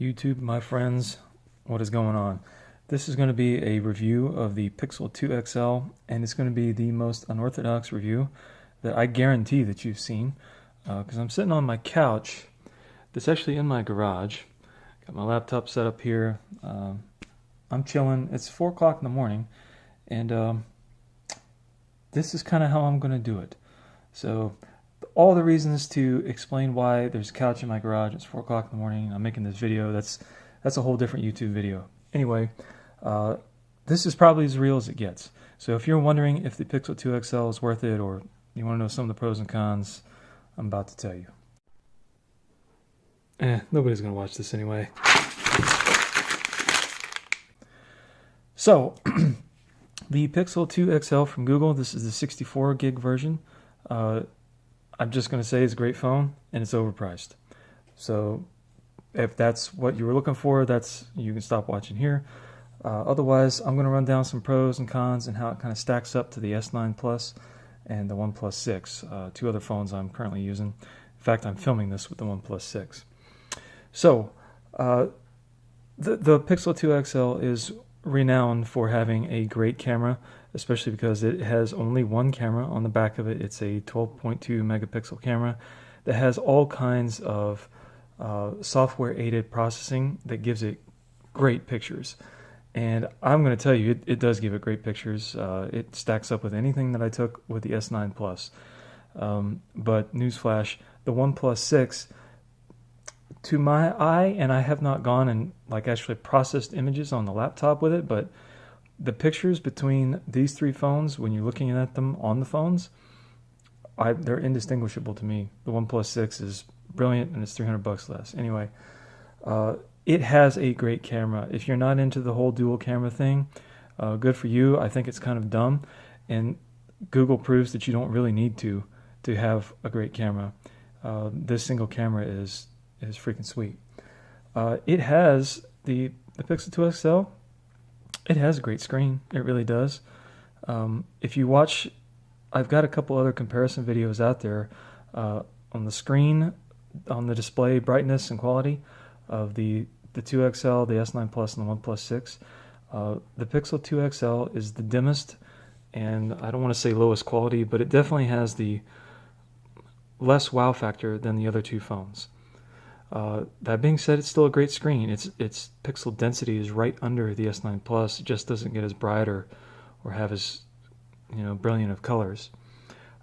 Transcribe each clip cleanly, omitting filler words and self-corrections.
YouTube, my friends, what is going on? This is going to be a review of the Pixel 2 XL, and it's going to be the most unorthodox review that I guarantee that you've seen, because I'm sitting on my couch that's actually in my garage. Got my laptop set up here. I'm chilling. It's 4 o'clock in the morning, and this is kind of how I'm going to do it. So all the reasons to explain why there's a couch in my garage. It's 4 o'clock in the morning. I'm making this video. That's a whole different YouTube video. Anyway, this is probably as real as it gets. So if you're wondering if the Pixel 2 XL is worth it, or you want to know some of the pros and cons, I'm about to tell you. Nobody's going to watch this anyway. So, the Pixel 2 XL from Google, this is the 64 gig version. I'm just going to say it's a great phone, and it's overpriced. So if that's what you were looking for, you can stop watching here. Otherwise, I'm going to run down some pros and cons and how it kind of stacks up to the S9 Plus and the OnePlus 6, two other phones I'm currently using. In fact, I'm filming this with the OnePlus 6. So the Pixel 2 XL is renowned for having a great camera, especially because it has only one camera on the back of it. It's a 12.2 megapixel camera that has all kinds of software aided processing that gives it great pictures. And I'm going to tell you, it does give it great pictures. It stacks up with anything that I took with the S9 Plus. But newsflash, the OnePlus 6, to my eye, and I have not gone and actually processed images on the laptop with it, but the pictures between these three phones, when you're looking at them on the phones, they're indistinguishable to me. The OnePlus 6 is brilliant, and it's $300 less. Anyway, it has a great camera. If you're not into the whole dual camera thing, good for you. I think it's kind of dumb, and Google proves that you don't really need to have a great camera. This single camera is freaking sweet. It has the Pixel 2 XL. It has a great screen. It really does. If you watch, I've got a couple other comparison videos out there on the screen, on the display brightness and quality of the 2 XL, the S9 Plus, and the OnePlus 6. The Pixel 2 XL is the dimmest, and I don't want to say lowest quality, but it definitely has the less wow factor than the other two phones. That being said, it's still a great screen. Its pixel density is right under the S9 Plus. It just doesn't get as bright or have as brilliant of colors.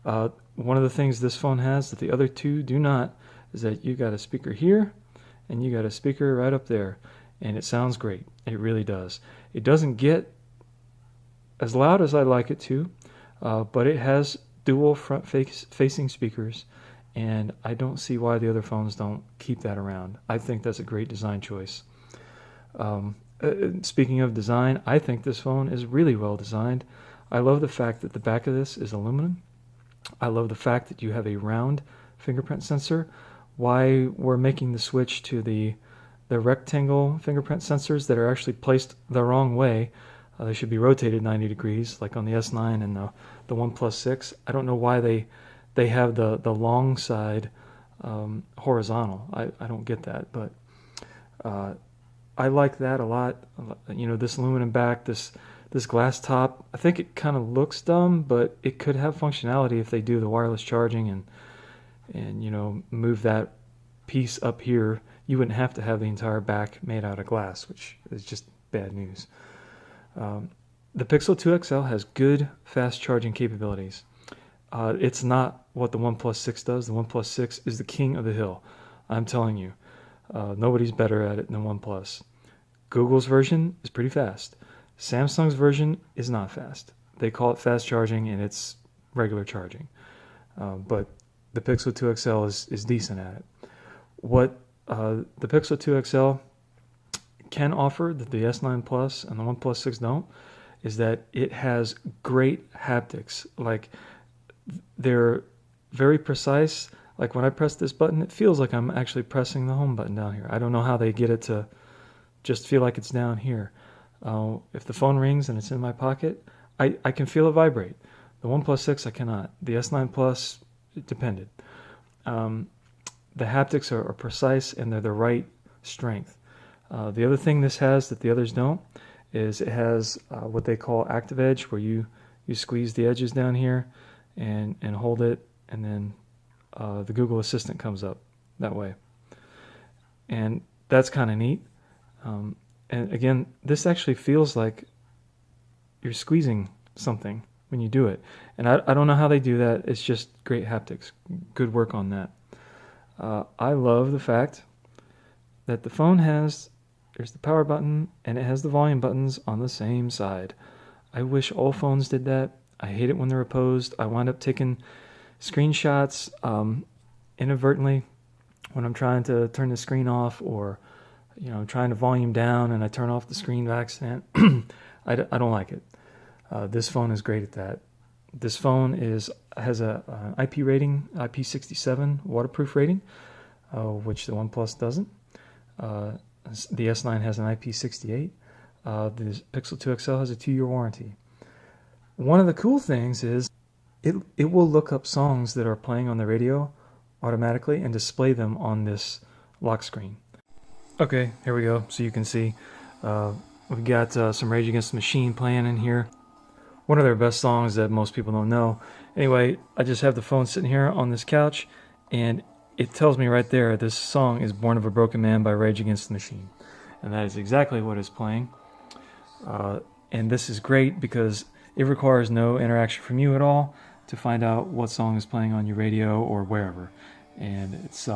One of the things this phone has that the other two do not is that you got a speaker here and you got a speaker right up there, and it sounds great. It really does. It doesn't get as loud as I'd like it to, but it has dual front-facing speakers, and I don't see why the other phones don't keep that around. I think that's a great design choice. Speaking of design, I think this phone is really well designed. I love the fact that the back of this is aluminum. I love the fact that you have a round fingerprint sensor. Why we're making the switch to the rectangle fingerprint sensors that are actually placed the wrong way. They should be rotated 90 degrees, like on the S9 and the OnePlus 6. I don't know why they have the long side horizontal. I don't get that, but I like that a lot. This aluminum back, this glass top, I think it kind of looks dumb, but it could have functionality if they do the wireless charging and move that piece up here. You wouldn't have to have the entire back made out of glass, which is just bad news. The Pixel 2 XL has good fast charging capabilities. It's not what the OnePlus 6 does. The OnePlus 6 is the king of the hill. I'm telling you, nobody's better at it than OnePlus. Google's version is pretty fast. Samsung's version is not fast. They call it fast charging, and it's regular charging. But the Pixel 2 XL is decent at it. What the Pixel 2 XL can offer that the S9 Plus and the OnePlus 6 don't is that it has great haptics. They're very precise. Like when I press this button, it feels like I'm actually pressing the home button down here. I don't know how they get it to just feel like it's down here. If the phone rings and it's in my pocket, I can feel it vibrate. The OnePlus 6, I cannot. The S9 Plus, it depended. The haptics are precise, and they're the right strength. The other thing this has that the others don't is it has what they call active edge, where you squeeze the edges down here and hold it, and then the Google Assistant comes up that way. And that's kind of neat. And again, this actually feels like you're squeezing something when you do it. And I don't know how they do that. It's just great haptics. Good work on that. I love the fact that the phone there's the power button and it has the volume buttons on the same side. I wish all phones did that. I hate it when they're opposed. I wind up taking screenshots inadvertently when I'm trying to turn the screen off, or trying to volume down and I turn off the screen by accident. I don't like it. This phone is great at that. This phone has an IP rating, IP67 waterproof rating, which the OnePlus doesn't. The S9 has an IP68. The Pixel 2 XL has a 2-year warranty. One of the cool things is it will look up songs that are playing on the radio automatically and display them on this lock screen. Okay, here we go. So you can see we've got some Rage Against the Machine playing in here. One of their best songs that most people don't know. Anyway, I just have the phone sitting here on this couch, and it tells me right there this song is Born of a Broken Man by Rage Against the Machine. And that is exactly what is playing. And this is great because it requires no interaction from you at all to find out what song is playing on your radio or wherever. And it's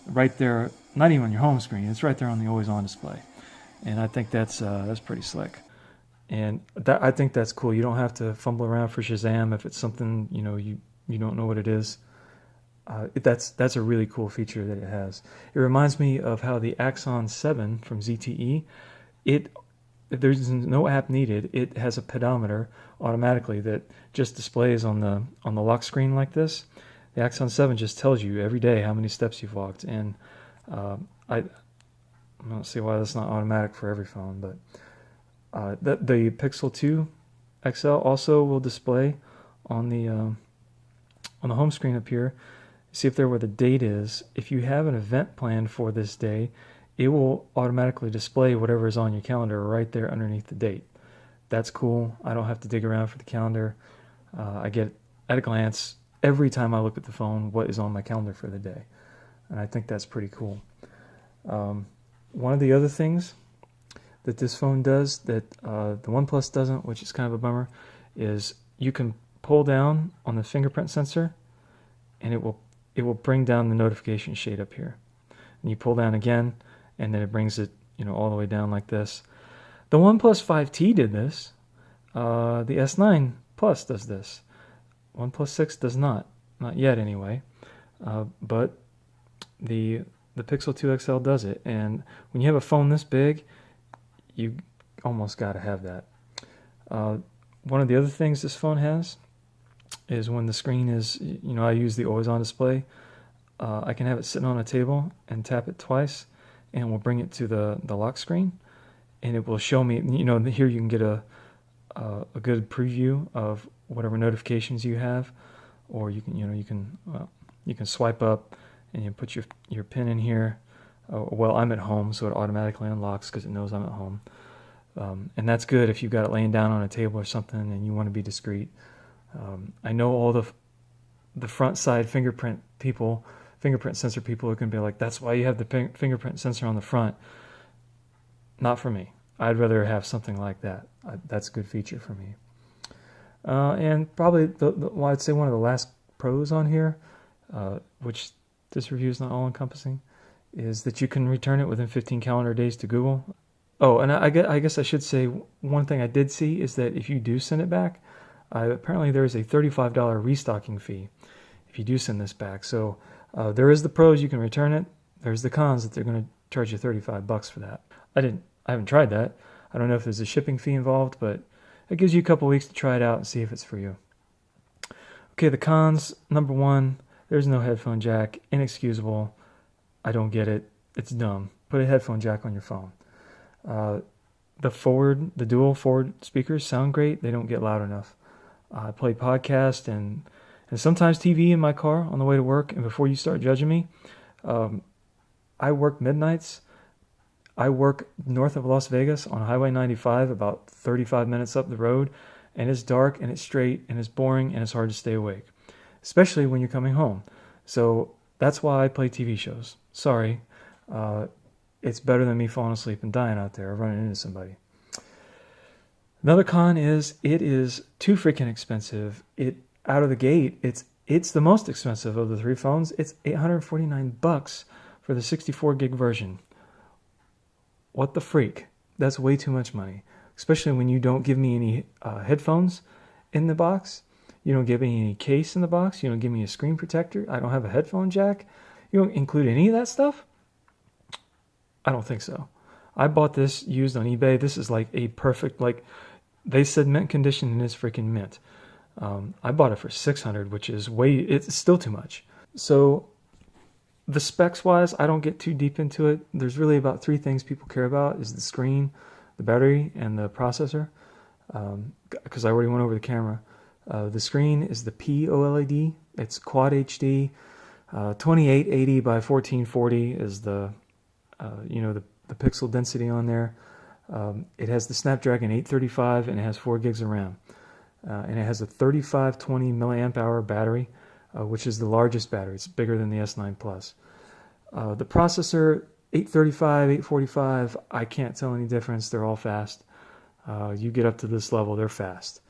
right there, not even on your home screen, it's right there on the always on display. And I think that's pretty slick. And I think that's cool. You don't have to fumble around for Shazam if it's something you don't know what it is. That's a really cool feature that it has. It reminds me of how the Axon 7 from ZTE, there's no app needed. It has a pedometer automatically that just displays on the lock screen like this. The Axon 7 just tells you every day how many steps you've walked, and I don't see why that's not automatic for every phone. But the Pixel 2 XL also will display on the home screen up here. See if there where the date is. If you have an event planned for this day, it will automatically display whatever is on your calendar right there underneath the date. That's cool. I don't have to dig around for the calendar. I get at a glance every time I look at the phone what is on my calendar for the day. And I think that's pretty cool. One of the other things that this phone does that the OnePlus doesn't, which is kind of a bummer, is you can pull down on the fingerprint sensor and it will bring down the notification shade up here. And you pull down again and then it brings it all the way down like this. The OnePlus 5T did this. The S9 Plus does this. OnePlus 6 does not yet anyway. But the Pixel 2 XL does it. And when you have a phone this big, you almost got to have that. One of the other things this phone has is when the screen is, I use the always on display. I can have it sitting on a table and tap it twice, and we'll bring it to the lock screen, and it will show me. Here you can get a good preview of whatever notifications you have, or you can swipe up and you put your pin in here. Well, I'm at home, so it automatically unlocks because it knows I'm at home, and that's good if you've got it laying down on a table or something and you want to be discreet. I know all the front side fingerprint sensor people are going to be like, that's why you have the fingerprint sensor on the front. Not for me. I'd rather have something like that. That's a good feature for me. And probably I'd say one of the last pros on here, which this review is not all encompassing, is that you can return it within 15 calendar days to Google. Oh, and I guess I should say one thing I did see is that if you do send it back, apparently there is a $35 restocking fee if you do send this back. So there is the pros, you can return it. There's the cons that they're going to charge you $35 for that. I haven't tried that. I don't know if there's a shipping fee involved, but it gives you a couple weeks to try it out and see if it's for you. Okay, the cons. Number one, there's no headphone jack. Inexcusable. I don't get it. It's dumb. Put a headphone jack on your phone. The dual forward speakers sound great. They don't get loud enough. I play podcast and sometimes TV in my car on the way to work. And before you start judging me, I work midnights. I work north of Las Vegas on Highway 95, about 35 minutes up the road, and it's dark and it's straight and it's boring and it's hard to stay awake, especially when you're coming home. So that's why I play TV shows. Sorry. It's better than me falling asleep and dying out there or running into somebody. Another con is it is too freaking expensive. It out of the gate, it's the most expensive of the three phones. It's $849 for the 64 gig version. What the freak? That's way too much money, especially when you don't give me any headphones in the box. You don't give me any case in the box. You don't give me a screen protector. I don't have a headphone jack. You don't include any of that stuff? I don't think so. I bought this used on eBay. This is like a perfect, like they said mint condition and it's freaking mint. I bought it for $600, which is it's still too much. So the specs wise, I don't get too deep into it. There's really about three things people care about is the screen, the battery, and the processor. Because I already went over the camera. The screen is the POLED. It's Quad HD. 2880 by 1440 is the pixel density on there. It has the Snapdragon 835 and it has 4 gigs of RAM. And it has a 3520 milliamp hour battery, which is the largest battery. It's bigger than the S9 Plus. The processor, 835, 845, I can't tell any difference. They're all fast. You get up to this level, they're fast.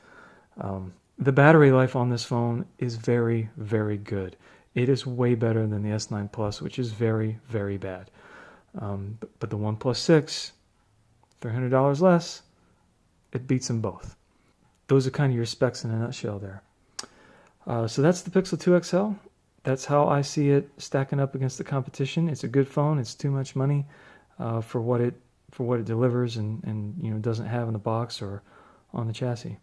The battery life on this phone is very, very good. It is way better than the S9 Plus, which is very, very bad. But the OnePlus 6, $300 less, it beats them both. Those are kind of your specs in a nutshell there. So that's the Pixel 2 XL. That's how I see it stacking up against the competition. It's a good phone. It's too much money for what it delivers and doesn't have in the box or on the chassis.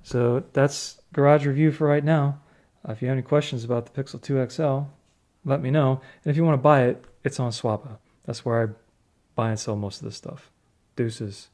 So that's garage review for right now. If you have any questions about the Pixel 2 XL, let me know. And if you want to buy it, it's on Swappa. That's where I buy and sell most of this stuff. Deuces.